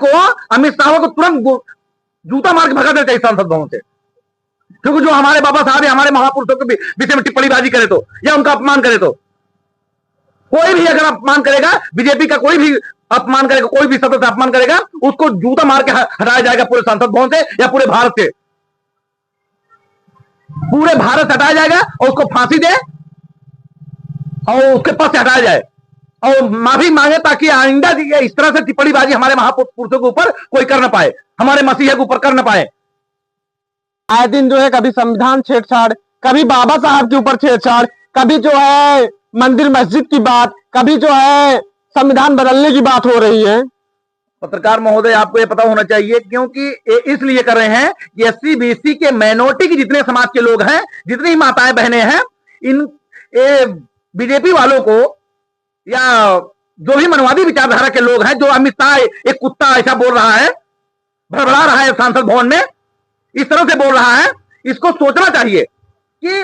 को, अमित शाह को तुरंत जूता मार के भगा देना चाहिए सांसद भवन से। क्योंकि जो हमारे बाबा साहब या हमारे महापुरुषों के विषय में टिप्पणीबाजी करे तो, या उनका अपमान करे तो, कोई भी अगर अपमान करेगा, बीजेपी का कोई भी अपमान करेगा, कोई भी सदस्य अपमान करेगा, उसको जूता मार के हटाया जाएगा पूरे संसद भवन से या पूरे भारत से। पूरे भारत से हटाया जाएगा और उसको फांसी दे और उसके पद से हटाया जाए और माफी मांगे, ताकि आइंदा इस तरह से टिप्पणीबाजी हमारे महापुरुषों के ऊपर कोई कर ना पाए, हमारे मसीहा के ऊपर कर ना पाए। आए दिन जो है कभी संविधान छेड़छाड़, कभी बाबा साहब के ऊपर छेड़छाड़, कभी जो है मंदिर मस्जिद की बात, कभी जो है संविधान बदलने की बात हो रही है। पत्रकार महोदय, आपको ये पता होना चाहिए, क्योंकि इसलिए कर रहे हैं कि एससी बीसी के माइनॉरिटी के जितने समाज के लोग हैं, जितनी माताएं बहनें हैं, इन बीजेपी वालों को या जो भी मनवादी विचारधारा के लोग हैं, जो अमित शाह एक कुत्ता ऐसा बोल रहा है, भड़बड़ा रहा है सांसद भवन में, इस तरह से बोल रहा है, इसको सोचना चाहिए कि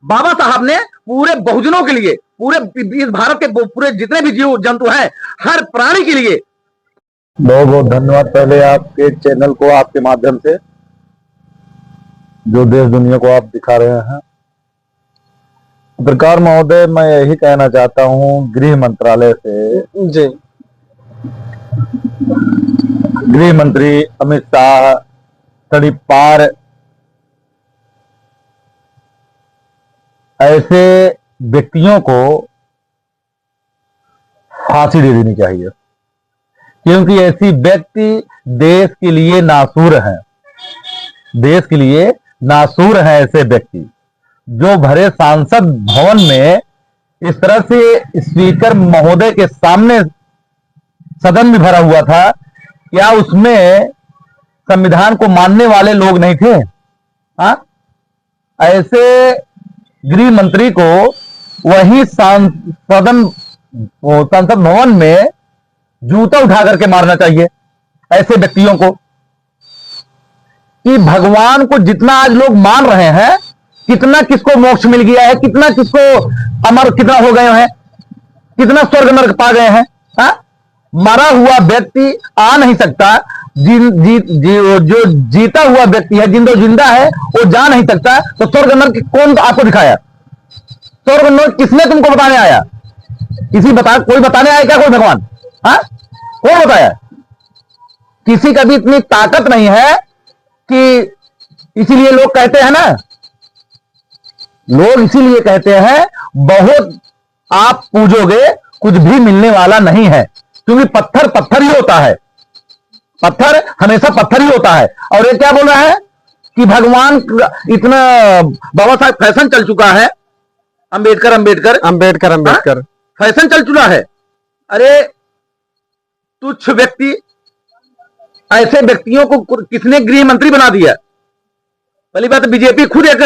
बाबा साहब ने पूरे बहुजनों के लिए, पूरे इस भारत के पूरे जितने भी जीव जंतु हैं, हर प्राणी के लिए। बहुत बहुत धन्यवाद पहले आपके चैनल को, आपके माध्यम से जो देश दुनिया को आप दिखा रहे हैं। पत्रकार महोदय, मैं यही कहना चाहता हूं गृह मंत्रालय से जी, गृह मंत्री अमित शाह तड़ीपार ऐसे व्यक्तियों को फांसी दे देनी चाहिए, क्योंकि ऐसी व्यक्ति देश के लिए नासूर हैं, देश के लिए नासूर हैं। ऐसे व्यक्ति जो भरे सांसद भवन में इस तरह से स्पीकर महोदय के सामने सदन भी भरा हुआ था, क्या उसमें संविधान को मानने वाले लोग नहीं थे? ऐसे गृह मंत्री को वही संसद भवन में जूता उठा करके मारना चाहिए ऐसे व्यक्तियों को। कि भगवान को जितना आज लोग मान रहे हैं, कितना किसको मोक्ष मिल गया है, कितना किसको अमर कितना हो गए हैं, कितना स्वर्ग नरक पा गए हैं। मरा हुआ व्यक्ति आ नहीं सकता, जो जीता हुआ व्यक्ति है, जिंदा है, वो जा नहीं सकता, तो स्वर्ग नरक कौन आपको दिखाया? स्वर्ग नरक किसने तुमको बताने आया? कोई बताने आया क्या? कोई भगवान? कौन बताया? किसी का भी इतनी ताकत नहीं है कि, इसीलिए लोग कहते हैं ना, लोग इसीलिए कहते हैं बहुत आप पूजोगे कुछ भी मिलने वाला नहीं है, क्योंकि पत्थर पत्थर ही होता है, पत्थर हमेशा पत्थर ही होता है। और ये क्या बोल रहा है कि भगवान इतना, बाबा साहब फैशन चल चुका है, अंबेडकर फैशन चल चुका है। अरे तुच्छ व्यक्ति, ऐसे व्यक्तियों को किसने गृह मंत्री बना दिया? पहली बात, बीजेपी खुद एक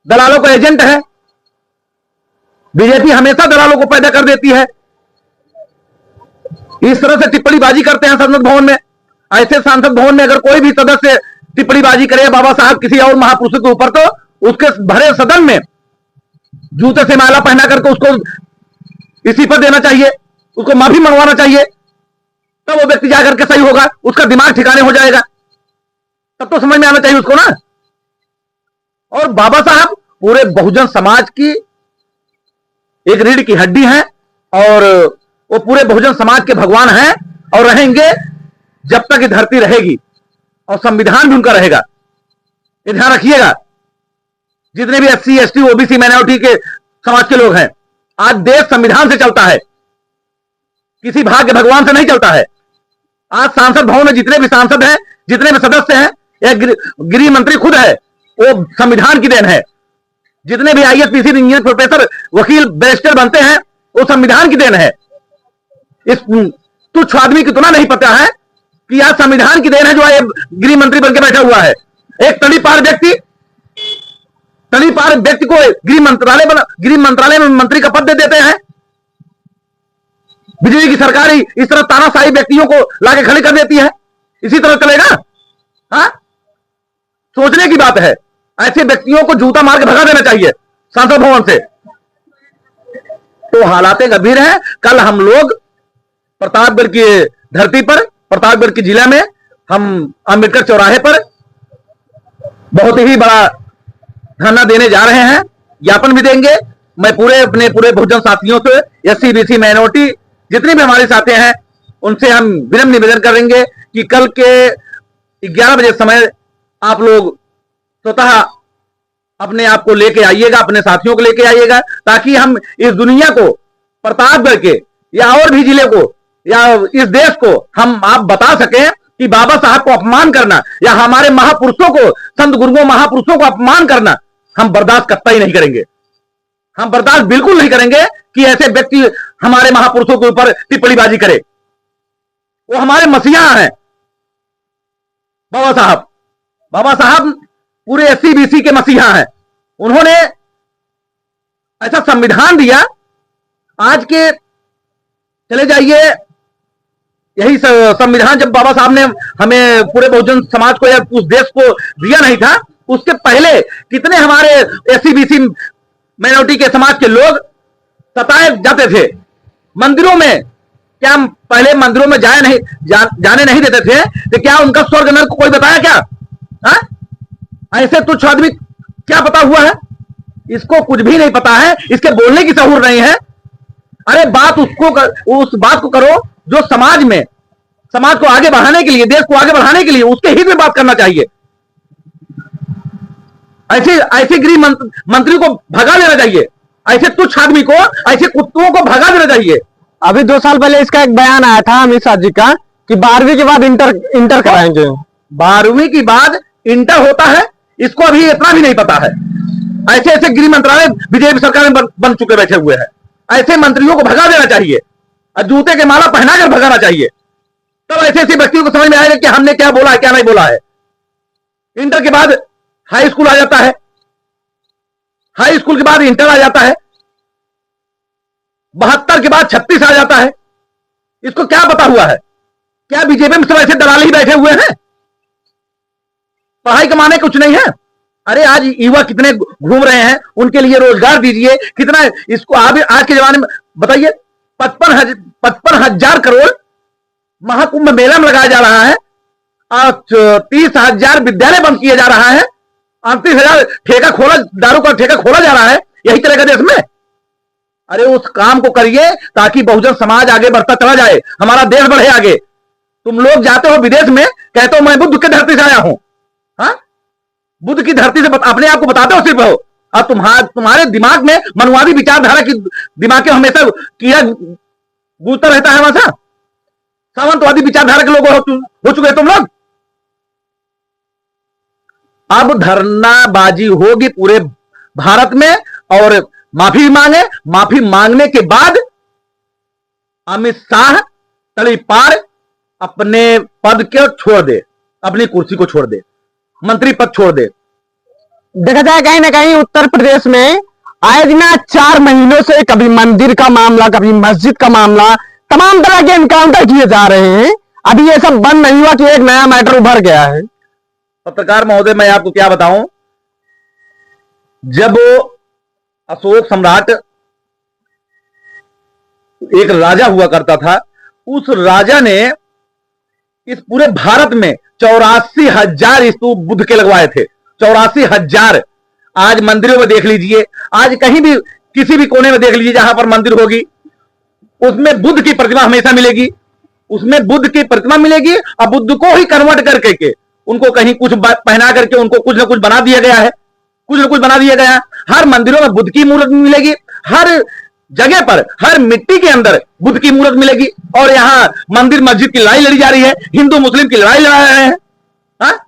दलालों का एजेंट है। बीजेपी हमेशा दलालों को पैदा कर देती है। इस तरह से टिप्पणीबाजी करते हैं संसद भवन में। ऐसे संसद भवन में अगर कोई भी सदस्य टिप्पणीबाजी करे बाबा साहब किसी और महापुरुष के ऊपर, तो उसके भरे सदन में जूते से माला पहना करके उसको इस्तीफा देना चाहिए, उसको माफी मंगवाना चाहिए, तब वो व्यक्ति जाकर के सही होगा, उसका दिमाग ठिकाने हो जाएगा, तब तो समझ में आना चाहिए उसको ना। और बाबा साहब पूरे बहुजन समाज की एक रीढ़ की हड्डी हैं, और वो पूरे बहुजन समाज के भगवान हैं और रहेंगे जब तक ये धरती रहेगी, और संविधान भी उनका रहेगा। ये ध्यान रखिएगा। जितने भी एससी एसटी ओबीसी माइनॉरिटी के समाज के लोग हैं, आज देश संविधान से चलता है, किसी भाग्य भगवान से नहीं चलता है। आज सांसद भवन में जितने भी सांसद हैं, जितने भी सदस्य हैं, या गृह मंत्री खुद है, वो संविधान की देन है। जितने भी आईएएस पीसी इंजीनियर प्रोफेसर वकील बैरिस्टर बनते हैं, वो संविधान की देन है। इस तुच्छ आदमी की तुलना नहीं पता है कि आज संविधान की देन है जो गृह मंत्री बनकर बैठा हुआ है। एक तड़ीपार व्यक्ति को गृह मंत्रालय में मंत्री का पद दे देते हैं। बिजली की सरकार ही इस तरह तानाशाही व्यक्तियों को लाके खड़े कर देती है। इसी तरह चलेगा? सोचने की बात है। ऐसे व्यक्तियों को जूता मार के भगा देना चाहिए संसद भवन से। तो हालातें गंभीर हैं। कल हम लोग प्रतापगढ़ की धरती पर, प्रतापगढ़ के जिला में हम अंबेडकर चौराहे पर बहुत ही बड़ा धरना देने जा रहे हैं, ज्ञापन भी देंगे। मैं अपने पूरे बहुजन साथियों से, एससी बीसी माइनॉरिटी जितने भी हमारे साथी हैं, उनसे हम विनम्र निवेदन करेंगे कि कल के 11 बजे समय आप लोग स्वतः अपने आप को लेके आइएगा, अपने साथियों को लेके आइएगा, ताकि हम इस दुनिया को, प्रतापगढ़ के या और भी जिले को या इस देश को हम आप बता सकें कि बाबा साहब को अपमान करना या हमारे महापुरुषों को, संत गुरुओं महापुरुषों को अपमान करना हम बर्दाश्त करता ही नहीं करेंगे। हम बर्दाश्त बिल्कुल नहीं करेंगे कि ऐसे व्यक्ति हमारे महापुरुषों के ऊपर टिप्पणीबाजी करे। वो हमारे मसीहा हैं बाबा साहब पूरे एससी बीसी के मसीहा हैं। उन्होंने ऐसा संविधान दिया, आज के चले जाइए, यही संविधान जब बाबा साहब ने हमें पूरे बहुजन समाज को या उस देश को दिया नहीं था, उसके पहले कितने हमारे एससी बीसी माइनॉरिटी के समाज के लोग सताए जाते थे मंदिरों में। क्या पहले मंदिरों में जाने नहीं देते थे, तो क्या उनका स्वर्ग नरक को कोई बताया क्या? हा? ऐसे तुच्छ आदमी क्या पता हुआ है? इसको कुछ भी नहीं पता है, इसके बोलने की सहूर नहीं है। अरे उस बात को करो जो समाज को आगे बढ़ाने के लिए, देश को आगे बढ़ाने के लिए, उसके हित में बात करना चाहिए। ऐसे गृह मंत्री को भगा देना चाहिए, ऐसे तुच्छ आदमी को, ऐसे कुत्तों को भगा देना चाहिए। अभी 2 साल पहले इसका एक बयान आया था अमित शाह जी का कि 12वीं के बाद इंटर कराएंगे। 12वीं के बाद इंटर होता है, इसको अभी इतना भी नहीं पता है। ऐसे गृह मंत्रालय बीजेपी सरकार में बन चुके बैठे हुए हैं। ऐसे मंत्रियों को भगा देना चाहिए और जूते के माला पहनाकर भगाना चाहिए। तब ऐसे व्यक्तियों को समझ में आएगा कि हमने क्या बोला है, क्या नहीं बोला है। इंटर के बाद हाई स्कूल आ जाता है, हाई स्कूल के बाद इंटर आ जाता है, 72 के बाद 36 आ जाता है। इसको क्या पता हुआ है? क्या बीजेपी में सब ऐसे दलाल ही बैठे हुए हैं? पढ़ाई कमाने कुछ नहीं है। अरे आज युवा कितने घूम रहे हैं, उनके लिए रोजगार दीजिए। कितना इसको आज के जमाने में बताइए, 55,000 करोड़ महाकुंभ मेला में लगाया जा रहा है, 30,000 विद्यालय बंद किए जा रहा है, 38,000 दारू का ठेका खोला जा रहा है। यही चलेगा देश में? अरे उस काम को करिए ताकि बहुजन समाज आगे बढ़ता चला जाए, हमारा देश बढ़े आगे। तुम लोग जाते हो विदेश में, कहते हो मैं बुद्ध की धरती से आया हूं। हाँ, बुद्ध की धरती से अपने आप को बताते हो सिर्फ हो। अब तुम्हारे दिमाग में मनुवादी विचारधारा की दिमाग के हमेशा किया गूंजता रहता है। वहां सामंतवादी विचारधारा के लोग हो चुके तुम लोग। अब धरनाबाजी होगी पूरे भारत में और माफी मांगने के बाद अमित शाह तड़ीपार अपने पद को छोड़ दे, अपनी कुर्सी को छोड़ दे, मंत्री पद छोड़ दे। देखा जाए कहीं ना कहीं उत्तर प्रदेश में आए दिन 4 महीनों से कभी मंदिर का मामला, कभी मस्जिद का मामला, तमाम तरह के एनकाउंटर किए जा रहे हैं। अभी ये सब बंद नहीं हुआ कि एक नया मैटर उभर गया है। पत्रकार महोदय, मैं आपको क्या बताऊं, जब अशोक सम्राट एक राजा हुआ करता था, उस राजा ने इस पूरे भारत में 84,000 स्तूप बुद्ध के लगवाए थे। 84,000। आज मंदिरों में देख लीजिए, आज कहीं भी किसी भी कोने में देख लीजिए जहां पर मंदिर होगी, उसमें बुद्ध की प्रतिमा हमेशा मिलेगी। उसमें बुद्ध की प्रतिमा मिलेगी और बुद्ध को ही कन्वर्ट करके उनको कहीं कुछ पहना करके उनको कुछ ना कुछ बना दिया गया है, कुछ ना कुछ बना दिया गया है। हर मंदिरों में बुद्ध की मूर्त मिलेगी, हर जगह पर, हर मिट्टी के अंदर बुद्ध की मूर्त मिलेगी। और यहां मंदिर मस्जिद की लड़ाई लड़ी जा रही है, हिंदू मुस्लिम की लड़ाई लड़ा रहे हैं। हाँ?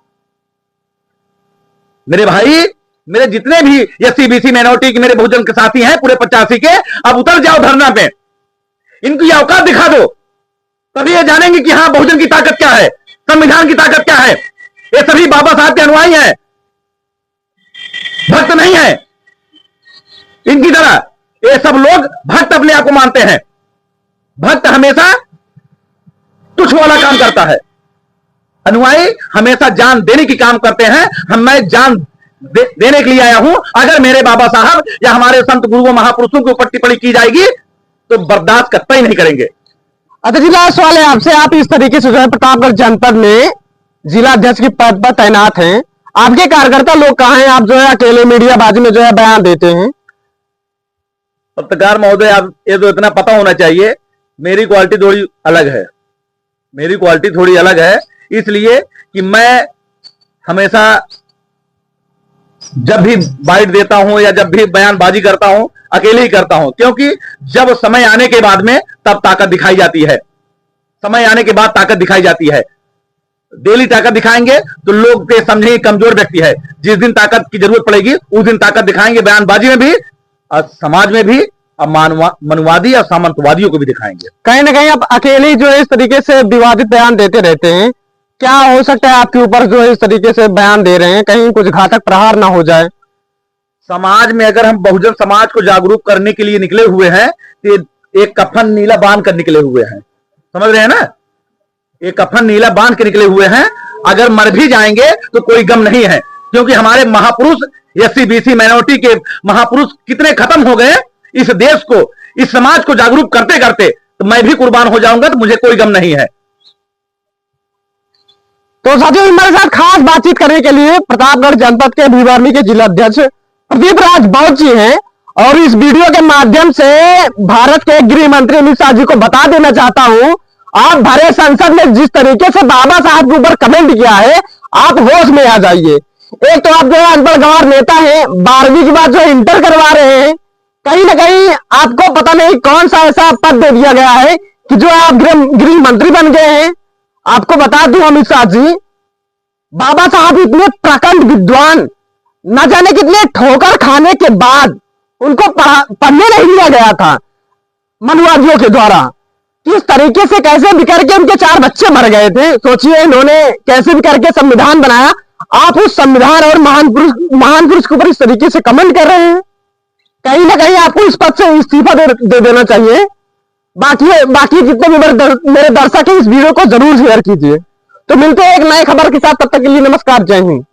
मेरे भाई, मेरे जितने भी एससी बीसी माइनॉरिटी के मेरे बहुजन के साथी हैं पूरे 85 के, अब उतर जाओ धरना पे, इनकी औकात दिखा दो, तभी ये जानेंगे कि हाँ बहुजन की ताकत क्या है, संविधान की ताकत क्या है। ये सभी बाबा साहब के अनुयायी हैं, भक्त नहीं है इनकी तरह। ये सब लोग भक्त अपने आप को मानते हैं। भक्त हमेशा तुच्छ वाला काम करता है, अनुयायी हमेशा जान देने की काम करते हैं। मैं जान देने के लिए आया हूं। अगर मेरे बाबा साहब या हमारे संत गुरुओं महापुरुषों के ऊपर टिप्पणी की जाएगी तो बर्दाश्त करता ही नहीं करेंगे। अच्छा जी, लास्ट सवाल है आपसे। आप इस तरीके से जो है प्रतापगढ़ जनपद में जिला अध्यक्ष के पद पर तैनात हैं, आपके कार्यकर्ता लोग कहाँ हैं? आप जो है अकेले मीडियाबाजी में जो है बयान देते हैं। पत्रकार महोदय, आप ये तो इतना पता होना चाहिए, मेरी क्वालिटी थोड़ी अलग है। मेरी क्वालिटी थोड़ी अलग है इसलिए कि मैं हमेशा जब भी बाइट देता हूं या जब भी बयानबाजी करता हूं अकेले ही करता हूं, क्योंकि जब समय आने के बाद में तब ताकत दिखाई जाती है। समय आने के बाद ताकत दिखाई जाती है। डेली ताकत दिखाएंगे तो लोग के समझेंगे कमजोर व्यक्ति है। जिस दिन ताकत की जरूरत पड़ेगी उस दिन ताकत दिखाएंगे, बयानबाजी में भी और समाज में भी, और मनुवादी और सामंतवादियों को भी दिखाएंगे। कहीं ना कहीं आप अकेले जो है इस तरीके से विवादित बयान देते रहते हैं, क्या हो सकता है आपके ऊपर जो है इस तरीके से बयान दे रहे हैं, कहीं कुछ घातक प्रहार ना हो जाए? समाज में अगर हम बहुजन समाज को जागरूक करने के लिए निकले हुए हैं तो एक कफन नीला बांध कर निकले हुए हैं, समझ रहे हैं ना? एक कफन नीला बांध के निकले हुए हैं। अगर मर भी जाएंगे तो कोई गम नहीं है, क्योंकि हमारे महापुरुष एससी बीसी माइनॉरिटी के महापुरुष कितने खत्म हो गए इस देश को, इस समाज को जागरूक करते करते। तो मैं भी कुर्बान हो जाऊंगा तो मुझे कोई गम नहीं है। तो साथियों, हमारे साथ खास बातचीत करने के लिए प्रतापगढ़ जनपद के भीवारनी के जिला अध्यक्ष प्रदीप राज बौद्ध जी हैं, और इस वीडियो के माध्यम से भारत के गृह मंत्री अमित शाह जी को बता देना चाहता हूं, आप भरे संसद में जिस तरीके से बाबा साहब के ऊपर कमेंट किया है, आप होश में आ जाइए। एक तो आप जो है अनपढ़ गंवार नेता हैं, 12वीं के बाद जो इंटर करवा रहे हैं, कहीं ना कहीं आपको पता नहीं कौन सा ऐसा पद दे दिया गया है कि जो आप गृह मंत्री बन गए हैं। आपको बता दूं अमित शाह जी, बाबा साहब इतने प्रखंड विद्वान, न जाने कितने ठोकर खाने के बाद उनको पढ़ने नहीं दिया गया था मनुवादियों के द्वारा। किस तरीके से कैसे भी करके उनके 4 बच्चे मर गए थे, सोचिए इन्होंने कैसे भी करके संविधान बनाया। आप उस संविधान और महान पुरुष के ऊपर इस तरीके से कमेंट कर रहे हैं, कहीं ना कहीं आपको इस पद से इस्तीफा दे देना चाहिए। बाकी जितने भी मेरे दर्शक हैं, इस वीडियो को जरूर शेयर कीजिए। तो मिलते हैं एक नए खबर के साथ, तब तक के लिए नमस्कार, जय हिंद।